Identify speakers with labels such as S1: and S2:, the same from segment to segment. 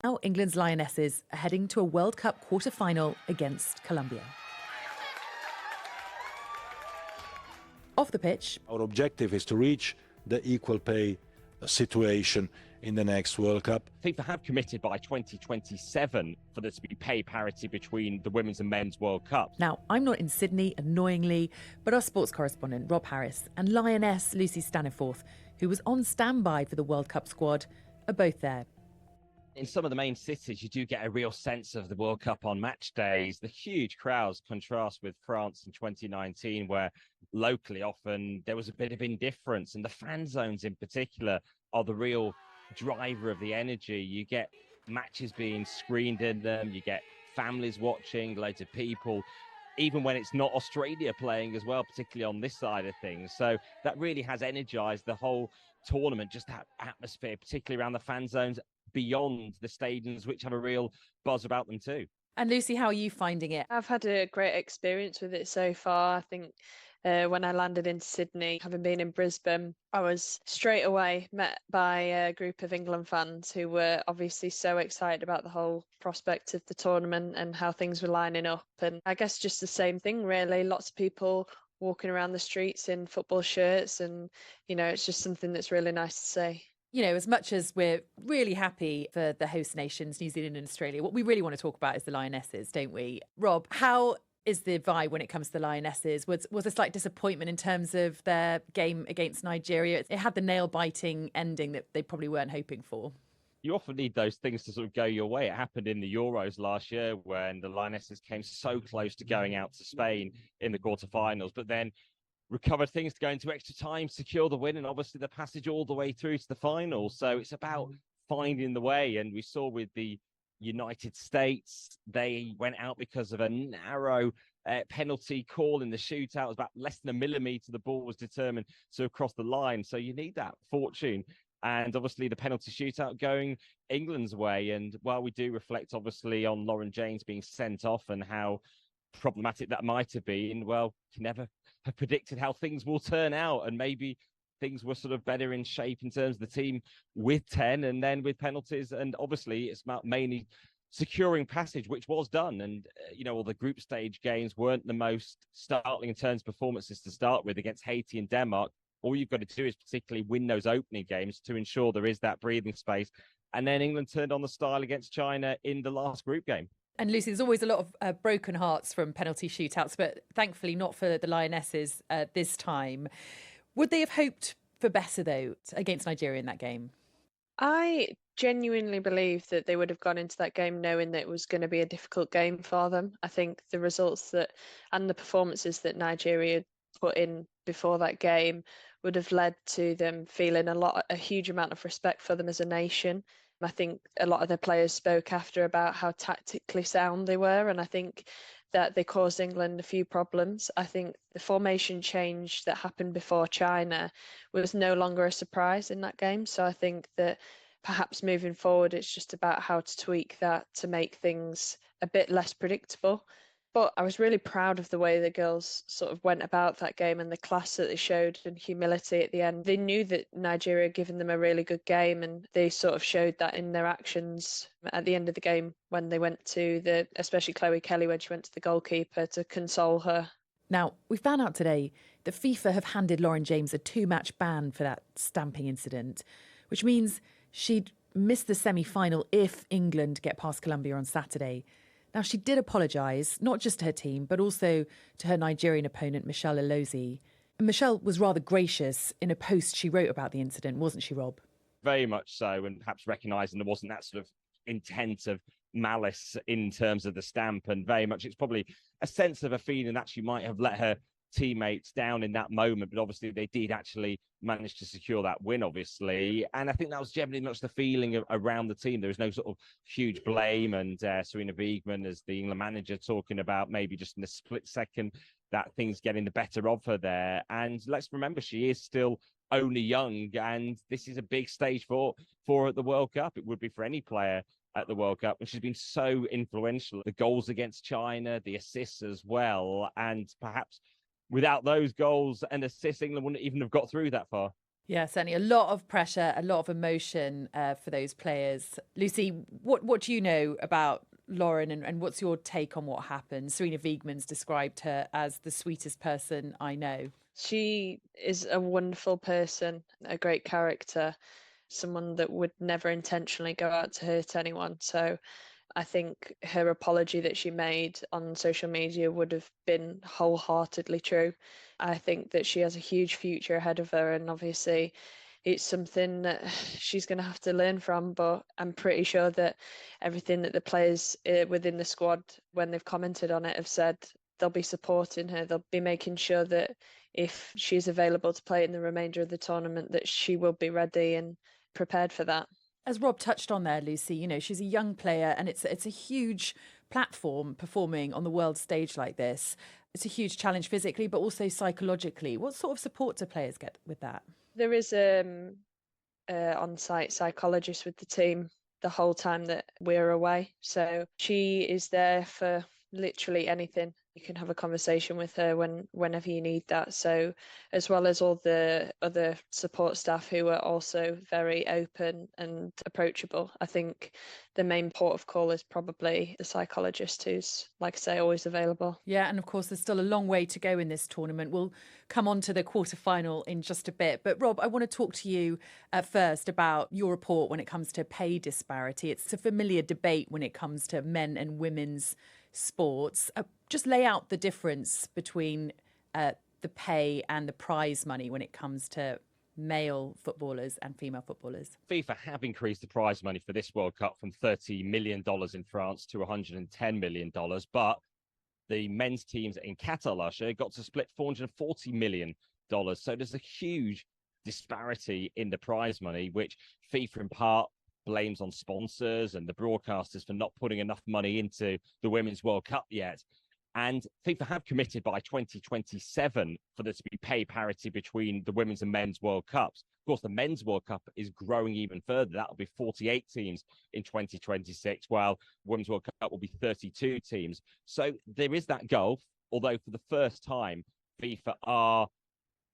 S1: Now England's Lionesses are heading to a World Cup quarter-final against Colombia. Off the pitch,
S2: our objective is to reach the equal pay situation in the next World Cup.
S3: FIFA have committed by 2027 for there to be pay parity between the Women's and Men's World Cups.
S1: Now, I'm not in Sydney, annoyingly, but our sports correspondent, Rob Harris, and Lioness, Lucy Staniforth, who was on standby for the World Cup squad, are both there.
S3: In some of the main cities, you do get a real sense of the World Cup on match days. The huge crowds contrast with France in 2019, where locally often there was a bit of indifference, and the fan zones in particular are the real driver of the energy. You get matches being screened in them, you get families watching, loads of people, even when it's not Australia playing as well, particularly on this side of things. So that really has energized the whole tournament, just that atmosphere, particularly around the fan zones, beyond the stadiums, which have a real buzz about them too.
S1: And Lucy, how are you finding it?
S4: I've had a great experience with it so far. I think when I landed in Sydney, having been in Brisbane, I was straight away met by a group of England fans who were obviously so excited about the whole prospect of the tournament and how things were lining up. And I guess just the same thing, really. Lots of people walking around the streets in football shirts, and, you know, it's just something that's really nice to see.
S1: You know, as much as we're really happy for the host nations, New Zealand and Australia, what we really want to talk about is the Lionesses, don't we? Rob, how is the vibe when it comes to the Lionesses? Was a slight disappointment in terms of their game against Nigeria? It had the nail-biting ending that they probably weren't hoping for.
S3: You often need those things to sort of go your way. It happened in the Euros last year when the Lionesses came so close to going out to Spain in the quarterfinals, but then recovered things to go into extra time, secure the win, and obviously the passage all the way through to the final. So it's about finding the way. And we saw with the United States, they went out because of a narrow penalty call in the shootout. It was about less than a millimetre. The ball was determined to cross the line. So you need that fortune. And obviously the penalty shootout going England's way. And while we do reflect, obviously, on Lauren James being sent off and how problematic that might have been, well, you never have predicted how things will turn out, and maybe things were sort of better in shape in terms of the team with 10 and then with penalties, and obviously it's about mainly securing passage, which was done. And you know, all the group stage games weren't the most startling in terms of performances to start with against Haiti and Denmark. All you've got to do is particularly win those opening games to ensure there is that breathing space, and then England turned on the style against China in the last group game.
S1: And Lucy, there's always a lot of broken hearts from penalty shootouts, but thankfully not for the Lionesses this time. Would they have hoped for better, though, against Nigeria in that game?
S4: I genuinely believe that they would have gone into that game knowing that it was going to be a difficult game for them. I think the results and the performances that Nigeria put in before that game would have led to them feeling a huge amount of respect for them as a nation. I think a lot of the players spoke after about how tactically sound they were, and I think that they caused England a few problems. I think the formation change that happened before China was no longer a surprise in that game. So I think that perhaps moving forward, it's just about how to tweak that to make things a bit less predictable. But I was really proud of the way the girls sort of went about that game and the class that they showed and humility at the end. They knew that Nigeria had given them a really good game, and they sort of showed that in their actions at the end of the game when they went to especially Chloe Kelly, when she went to the goalkeeper to console her.
S1: Now, we found out today that FIFA have handed Lauren James a 2-match ban for that stamping incident, which means she'd miss the semi-final if England get past Colombia on Saturday. Now, she did apologise, not just to her team, but also to her Nigerian opponent, Michelle Alozie. And Michelle was rather gracious in a post she wrote about the incident, wasn't she, Rob?
S3: Very much so, and perhaps recognising there wasn't that sort of intent of malice in terms of the stamp, and very much it's probably a sense of a feeling that she might have let her teammates down in that moment, but obviously they did actually manage to secure that win, obviously. And I think that was generally much the feeling around the team. There was no sort of huge blame, and Serena Wiegman, as the England manager, talking about maybe just in a split second that things getting the better of her there. And let's remember, she is still only young, and this is a big stage for her at the World Cup. It would be for any player at the World Cup, and she's been so influential. The goals against China, the assists as well, and perhaps without those goals and assists, England wouldn't even have got through that far.
S1: Yeah, certainly a lot of pressure, a lot of emotion for those players. Lucy, what do you know about Lauren, and what's your take on what happened? Serena Wiegman's described her as the sweetest person I know.
S4: She is a wonderful person, a great character, someone that would never intentionally go out to hurt anyone. So I think her apology that she made on social media would have been wholeheartedly true. I think that she has a huge future ahead of her, and obviously it's something that she's going to have to learn from. But I'm pretty sure that everything that the players within the squad, when they've commented on it, have said they'll be supporting her. They'll be making sure that if she's available to play in the remainder of the tournament, that she will be ready and prepared for that.
S1: As Rob touched on there, Lucy, she's a young player, and it's a huge platform performing on the world stage like this. It's a huge challenge physically, but also psychologically. What sort of support do players get with that?
S4: There is on-site psychologist with the team the whole time that we're away. So she is there for literally anything. You can have a conversation with her whenever you need that. So as well as all the other support staff who are also very open and approachable, I think the main port of call is probably the psychologist who's, like I say, always available.
S1: Yeah, and of course, there's still a long way to go in this tournament. We'll come on to the quarterfinal in just a bit. But Rob, I want to talk to you first about your report when it comes to pay disparity. It's a familiar debate when it comes to men and women's sports. Just lay out the difference between the pay and the prize money when it comes to male footballers and female footballers.
S3: FIFA have increased the prize money for this World Cup from $30 million in France to $110 million, but the men's teams in Qatar last year got to split $440 million. So there's a huge disparity in the prize money, which FIFA in part blames on sponsors and the broadcasters for not putting enough money into the Women's World Cup yet. And FIFA have committed by 2027 for there to be pay parity between the Women's and Men's World Cups. Of course, the Men's World Cup is growing even further. That'll be 48 teams in 2026, while Women's World Cup will be 32 teams. So there is that goal, although for the first time, FIFA are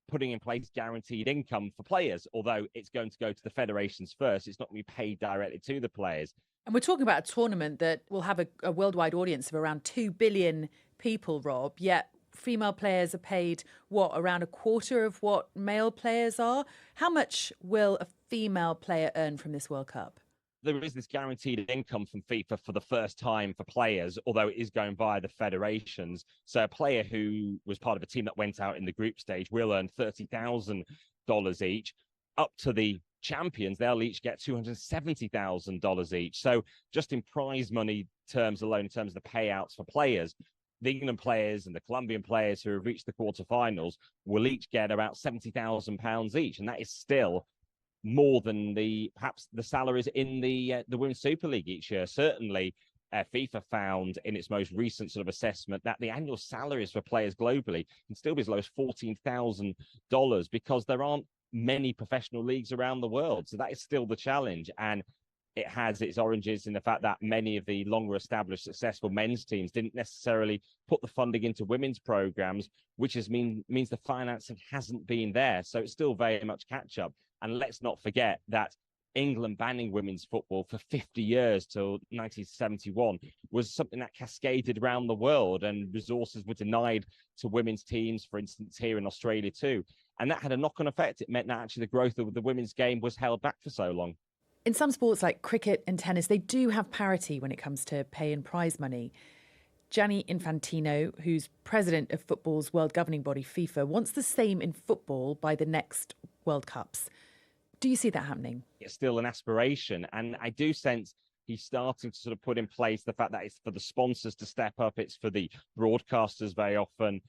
S3: putting in place guaranteed income for players, although it's going to go to the federations first. It's not going to be paid directly to the players.
S1: And we're talking about a tournament that will have a worldwide audience of around 2 billion people, Rob, yet female players are paid, around a quarter of what male players are? How much will a female player earn from this World Cup?
S3: There is this guaranteed income from FIFA for the first time for players, although it is going via the federations. So a player who was part of a team that went out in the group stage will earn $30,000 each. Up to the champions, they'll each get $270,000 each. So just in prize money terms alone, in terms of the payouts for players, the England players and the Colombian players who have reached the quarterfinals will each get about £70,000 each. And that is still more than perhaps the salaries in the Women's Super League each year. Certainly, FIFA found in its most recent sort of assessment that the annual salaries for players globally can still be as low as $14,000 because there aren't many professional leagues around the world. So that is still the challenge. And it has its origins in the fact that many of the longer established successful men's teams didn't necessarily put the funding into women's programs, which means the financing hasn't been there. So it's still very much catch up. And let's not forget that England banning women's football for 50 years till 1971 was something that cascaded around the world, and resources were denied to women's teams, for instance, here in Australia too. And that had a knock-on effect. It meant that actually the growth of the women's game was held back for so long.
S1: In some sports like cricket and tennis, they do have parity when it comes to pay and prize money. Gianni Infantino, who's president of football's world governing body, FIFA, wants the same in football by the next World Cups. Do you see that happening?
S3: It's still an aspiration. And I do sense he's starting to sort of put in place the fact that it's for the sponsors to step up. It's for the broadcasters very often,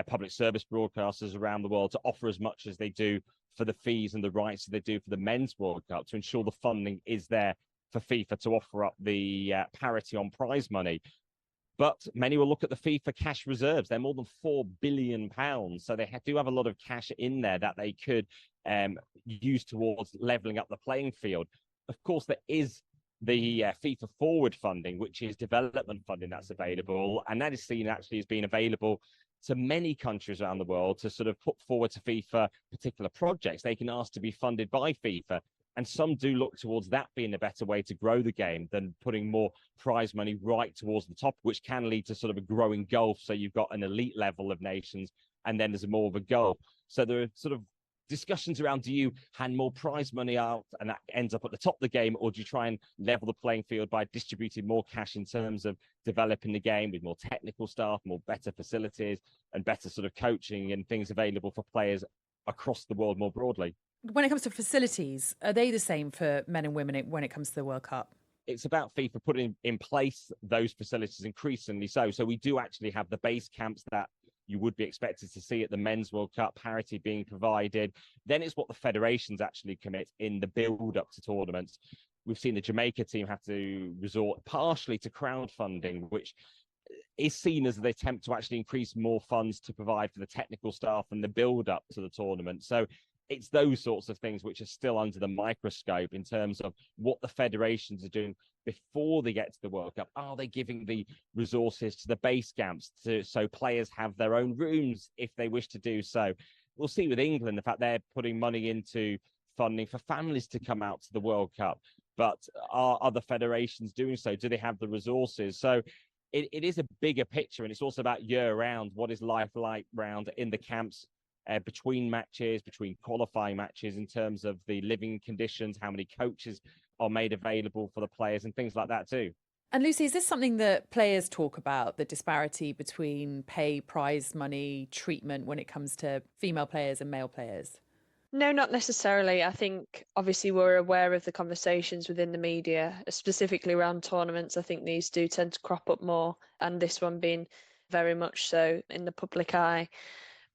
S3: public service broadcasters around the world, to offer as much as they do for the fees and the rights that they do for the Men's World Cup, to ensure the funding is there for FIFA to offer up the parity on prize money. But many will look at the FIFA cash reserves. They're more than £4 billion. So they do have a lot of cash in there that they could use towards levelling up the playing field. Of course, there is the FIFA forward funding, which is development funding that's available. And that is seen actually as being available to many countries around the world to sort of put forward to FIFA particular projects. They can ask to be funded by FIFA. And some do look towards that being a better way to grow the game than putting more prize money right towards the top, which can lead to sort of a growing gulf. So you've got an elite level of nations, and then there's more of a gulf. So there are sort of discussions around, do you hand more prize money out and that ends up at the top of the game, or do you try and level the playing field by distributing more cash in terms of developing the game with more technical staff, more better facilities, and better sort of coaching and things available for players across the world more broadly?
S1: When it comes to facilities, are they the same for men and women when it comes to the World Cup?
S3: It's about FIFA putting in place those facilities increasingly so. So we do actually have the base camps that you would be expected to see at the Men's World Cup, parity being provided. Then it's what the federations actually commit in the build-up to tournaments. We've seen the Jamaica team have to resort partially to crowdfunding, which is seen as an attempt to actually increase more funds to provide for the technical staff and the build-up to the tournament. So it's those sorts of things which are still under the microscope in terms of what the federations are doing before they get to the World Cup. Are they giving the resources to the base camps so players have their own rooms if they wish to do so? We'll see with England, the fact they're putting money into funding for families to come out to the World Cup. But are other federations doing so? Do they have the resources? So it is a bigger picture, and it's also about year-round. What is life like round in the camps? Between matches, between qualifying matches, in terms of the living conditions, how many coaches are made available for the players and things like that too.
S1: And Lucy, is this something that players talk about, the disparity between pay, prize money, treatment when it comes to female players and male players?
S4: No, not necessarily. I think obviously we're aware of the conversations within the media, specifically around tournaments. I think these do tend to crop up more, and this one being very much so in the public eye.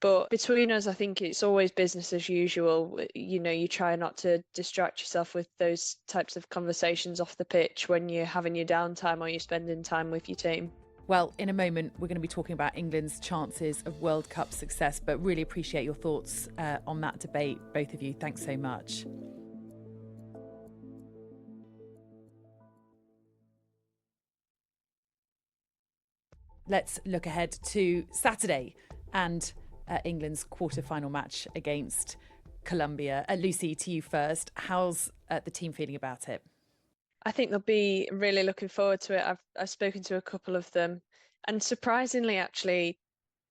S4: But between us, I think it's always business as usual. You know, you try not to distract yourself with those types of conversations off the pitch when you're having your downtime or you're spending time with your team.
S1: Well, in a moment, we're going to be talking about England's chances of World Cup success, but really appreciate your thoughts on that debate, both of you. Thanks so much. Let's look ahead to Saturday and England's quarter-final match against Colombia. Lucy, to you first. How's the team feeling about it?
S4: I think they'll be really looking forward to it. I've spoken to a couple of them, and surprisingly, actually,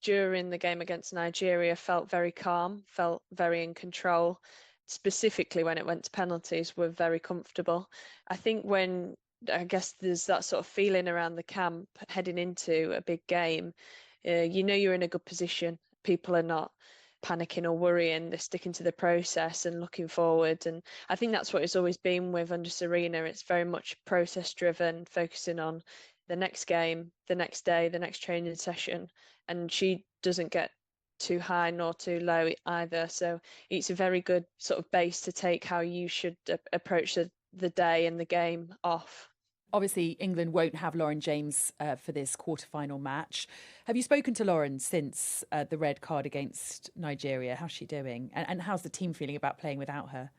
S4: during the game against Nigeria, felt very calm, felt very in control. Specifically, when it went to penalties, were very comfortable. I think when I guess there's that sort of feeling around the camp heading into a big game, you know you're in a good position. People are not panicking or worrying. They're sticking to the process and looking forward. And I think that's what it's always been with under Serena. It's very much process driven, focusing on the next game, the next day, the next training session. And she doesn't get too high nor too low either. So it's a very good sort of base to take how you should approach the day and the game off.
S1: Obviously, England won't have Lauren James for this quarter-final match. Have you spoken to Lauren since the red card against Nigeria? How's she doing? And how's the team feeling about playing without her?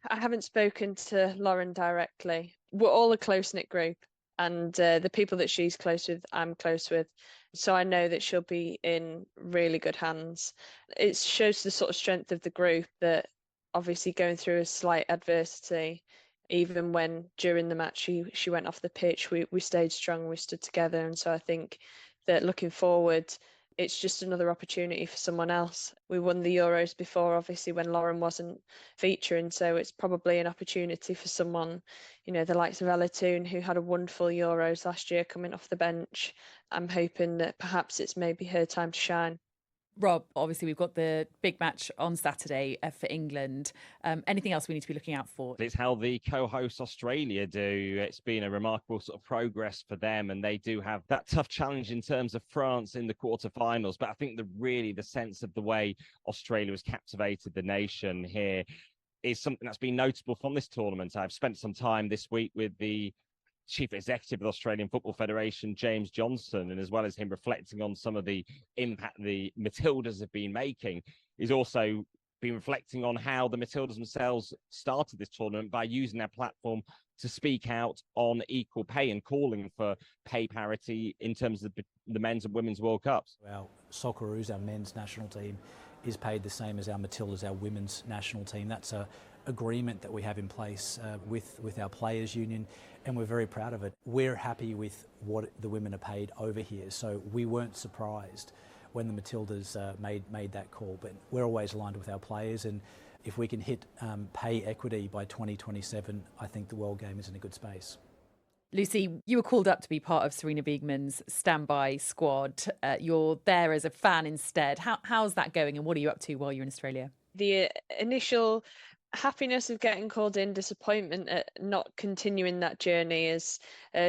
S4: I haven't spoken to Lauren directly. We're all a close-knit group, and the people that she's close with, I'm close with. So I know that she'll be in really good hands. It shows the sort of strength of the group that obviously going through a slight adversity, even when during the match she went off the pitch, we stayed strong, we stood together. And so I think that looking forward, it's just another opportunity for someone else. We won the Euros before, obviously, when Lauren wasn't featuring. So it's probably an opportunity for someone, you know, the likes of Ella Toone, who had a wonderful Euros last year coming off the bench. I'm hoping that perhaps it's maybe her time to shine.
S1: Rob, obviously we've got the big match on Saturday for England. Anything else we need to be looking out for?
S3: It's how the co-hosts Australia do. It's been a remarkable sort of progress for them, and they do have that tough challenge in terms of France in the quarterfinals. But I think the sense of the way Australia has captivated the nation here is something that's been notable from this tournament. I've spent some time this week with the Chief Executive of the Australian Football Federation, James Johnson, and as well as him reflecting on some of the impact the Matildas have been making, he's also been reflecting on how the Matildas themselves started this tournament by using their platform to speak out on equal pay and calling for pay parity in terms of the men's and women's World Cups.
S5: Our Socceroos, our men's national team, is paid the same as our Matildas, our women's national team. That's a agreement that we have in place with our players' union, and we're very proud of it. We're happy with what the women are paid over here, so we weren't surprised when the Matildas made that call, but we're always aligned with our players, and if we can hit pay equity by 2027, I think the world game is in a good space.
S1: Lucy, you were called up to be part of Serena Wiegmann's standby squad. You're there as a fan instead. How's that going, and what are you up to while you're in Australia?
S4: The initial happiness of getting called in, disappointment at not continuing that journey has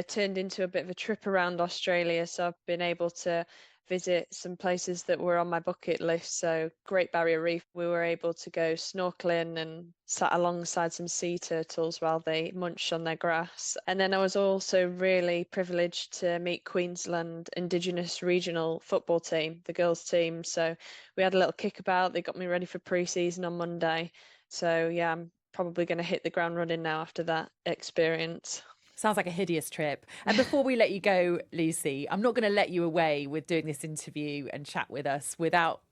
S4: turned into a bit of a trip around Australia. So I've been able to visit some places that were on my bucket list. So Great Barrier Reef, we were able to go snorkeling and sat alongside some sea turtles while they munched on their grass. And then I was also really privileged to meet Queensland Indigenous Regional Football Team, the girls team. So we had a little kickabout. They got me ready for pre-season on Monday. So yeah, I'm probably going to hit the ground running now after that experience.
S1: Sounds like a hideous trip. And before we let you go, Lucy, I'm not going to let you away with doing this interview and chat with us without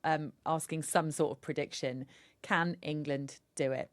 S1: asking some sort of prediction. Can England do it?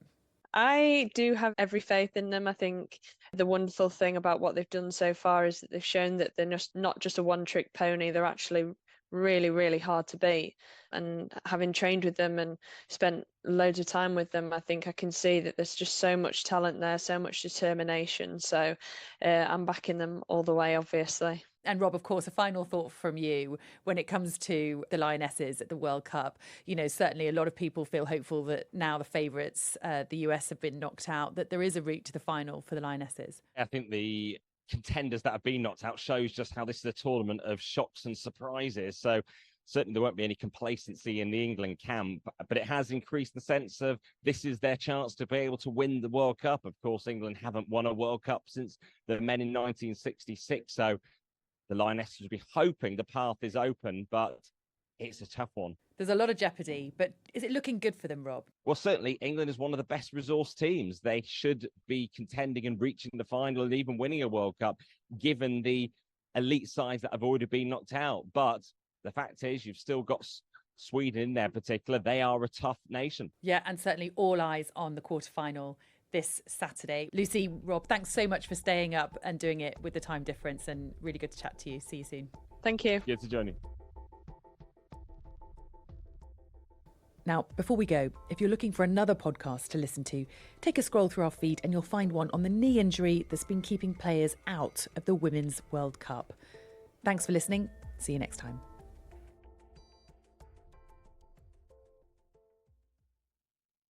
S4: I do have every faith in them. I think the wonderful thing about what they've done so far is that they've shown that they're not just a one-trick pony. They're actually really, really hard to beat. And having trained with them and spent loads of time with them, I think I can see that there's just so much talent there, so much determination. So I'm backing them all the way, obviously.
S1: And Rob, of course, a final thought from you when it comes to the Lionesses at the World Cup. You know, certainly a lot of people feel hopeful that now the favourites, the US, have been knocked out, that there is a route to the final for the Lionesses.
S3: I think the contenders that have been knocked out shows just how this is a tournament of shocks and surprises. So certainly there won't be any complacency in the England camp, but it has increased the sense of this is their chance to be able to win the World Cup. Of course, England haven't won a World Cup since the men in 1966. So the Lionesses would be hoping the path is open, but it's a tough one.
S1: There's a lot of jeopardy, but is it looking good for them, Rob?
S3: Well, certainly England is one of the best resource teams. They should be contending and reaching the final and even winning a World Cup, given the elite sides that have already been knocked out. But the fact is, you've still got Sweden in there in particular. They are a tough nation.
S1: Yeah, and certainly all eyes on the quarterfinal this Saturday. Lucy, Rob, thanks so much for staying up and doing it with the time difference, and really good to chat to you. See you soon.
S4: Thank you.
S3: Good to join you.
S1: Now, before we go, if you're looking for another podcast to listen to, take a scroll through our feed and you'll find one on the knee injury that's been keeping players out of the Women's World Cup. Thanks for listening. See you next time.